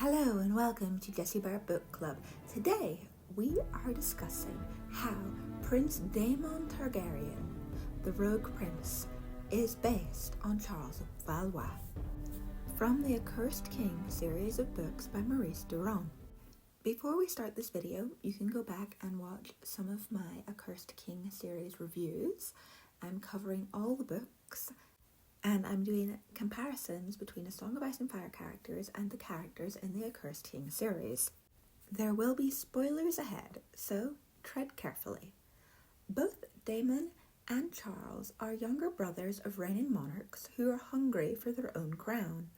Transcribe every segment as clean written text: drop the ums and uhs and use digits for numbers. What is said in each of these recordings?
Hello and welcome to Jessie Bear Book Club. Today we are discussing how Prince Daemon Targaryen, the Rogue Prince, is based on Charles of Valois, from the Accursed King series of books by Maurice Duran. Before we start this video, you can go back and watch some of my Accursed King series reviews. I'm covering all the books, and I'm doing comparisons between A Song of Ice and Fire characters and the characters in the Accursed King series. There will be spoilers ahead, so tread carefully. Both Daemon and Charles are younger brothers of reigning monarchs who are hungry for their own crown.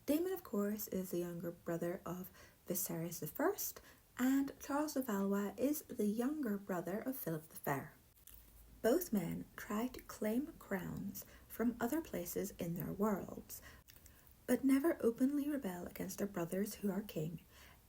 Daemon, of course, is the younger brother of Viserys I, and Charles of Valois is the younger brother of Philip the Fair. Both men try to claim crowns from other places in their worlds, but never openly rebel against their brothers who are king.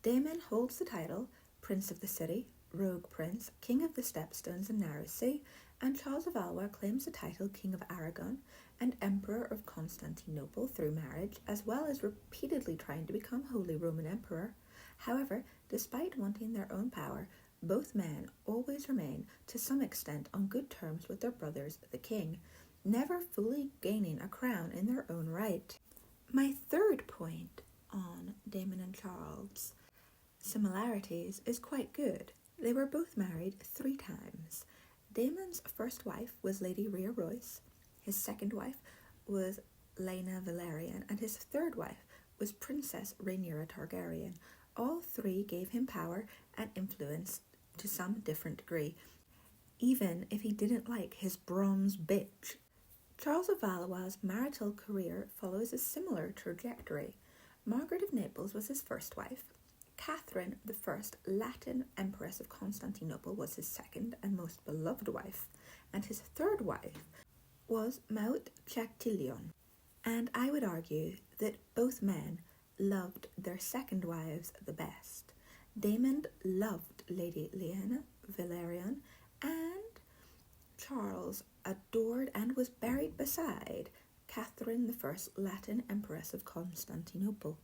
Daemon holds the title Prince of the City, Rogue Prince, King of the Stepstones and Narrow Sea, and Charles of Valois claims the title King of Aragon and Emperor of Constantinople through marriage, as well as repeatedly trying to become Holy Roman Emperor. However, despite wanting their own power, both men always remain to some extent on good terms with their brothers, the king, never fully gaining a crown in their own right. My third point on Daemon and Charles' similarities is quite good. They were both married 3 times. Daemon's first wife was Lady Rhea Royce, his second wife was Laena Velaryon, and his third wife was Princess Rhaenyra Targaryen. All 3 gave him power and influence to some different degree, even if he didn't like his bronze bitch. Charles of Valois' marital career follows a similar trajectory. Margaret of Naples was his first wife. Catherine I, Latin Empress of Constantinople, was his second and most beloved wife, and his third wife was Maud Chatillon. And I would argue that both men loved their second wives the best. Daemon loved Lady Laena Velaryon, and Charles adored and was buried beside Catherine I, Latin Empress of Constantinople.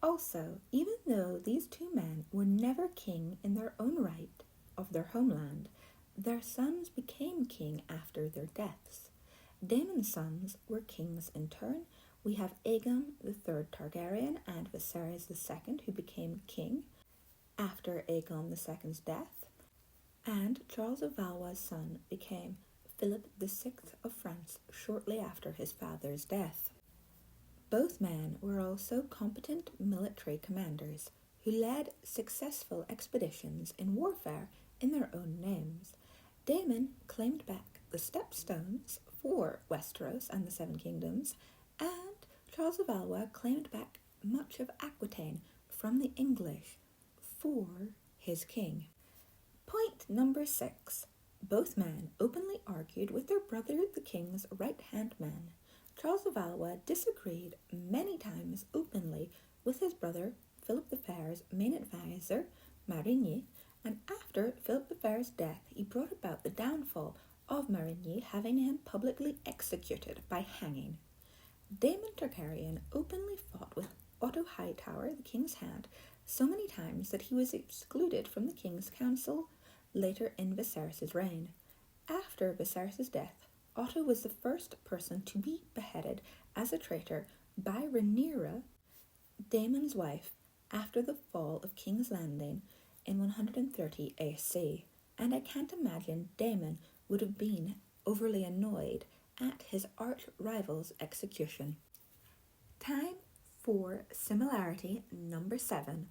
Also, even though these 2 men were never king in their own right of their homeland, their sons became king after their deaths. Daemon's sons were kings in turn. We have Aegon III Targaryen and Viserys II, who became king after Aegon II's death, and Charles of Valois' son became Philip VI of France shortly after his father's death. Both men were also competent military commanders who led successful expeditions in warfare in their own names. Daemon claimed back the Stepstones for Westeros and the Seven Kingdoms, and Charles of Valois claimed back much of Aquitaine from the English for his king. Point number 6. Both men openly argued with their brother the king's right-hand man. Charles of Valois disagreed many times openly with his brother Philip the Fair's main advisor, Marigny, and after Philip the Fair's death, he brought about the downfall of Marigny, having him publicly executed by hanging. Daemon Targaryen openly fought with Otto Hightower, the king's hand, so many times that he was excluded from the king's council later in Viserys' reign. After Viserys' death, Otto was the first person to be beheaded as a traitor by Rhaenyra, Daemon's wife, after the fall of King's Landing in 130 AC, and I can't imagine Daemon would have been overly annoyed at his arch-rival's execution. Time for similarity number 7.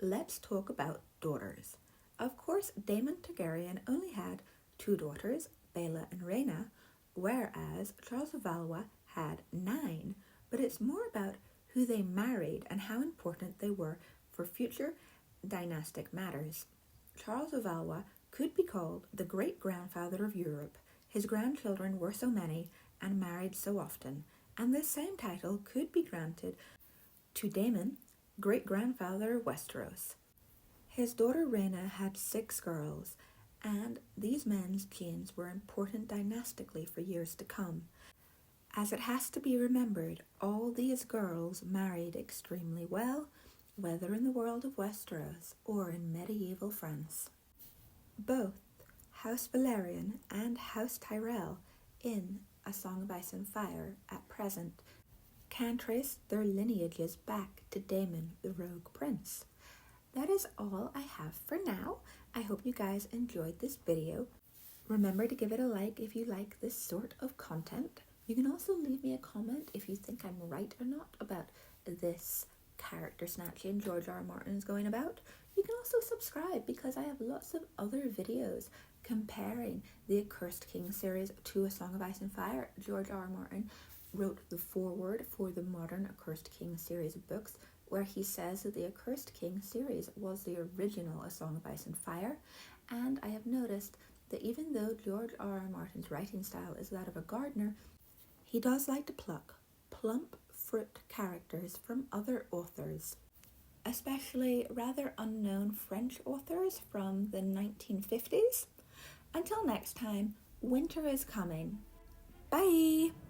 Let's talk about daughters. Of course, Daemon Targaryen only had 2 daughters, Baela and Rhaena, whereas Charles of Valois had 9, but it's more about who they married and how important they were for future dynastic matters. Charles of Valois could be called the great-grandfather of Europe. His grandchildren were so many and married so often, and this same title could be granted to Daemon, great-grandfather of Westeros. His daughter Rhaena had 6 girls, and these men's genes were important dynastically for years to come. As it has to be remembered, all these girls married extremely well, whether in the world of Westeros or in medieval France. Both House Valerian and House Tyrell in A Song of Ice and Fire at present can trace their lineages back to Daemon, the Rogue Prince. That is all I have for now. I hope you guys enjoyed this video. Remember to give it a like if you like this sort of content. You can also leave me a comment if you think I'm right or not about this character snatching George R.R. Martin is going about. You can also subscribe because I have lots of other videos comparing the Accursed King series to A Song of Ice and Fire. George R.R. Martin wrote the foreword for the modern Accursed King series of books, where he says that the Accursed King series was the original A Song of Ice and Fire. And I have noticed that even though George R.R. Martin's writing style is that of a gardener, he does like to pluck plump fruit characters from other authors, especially rather unknown French authors from the 1950s. Until next time, winter is coming. Bye!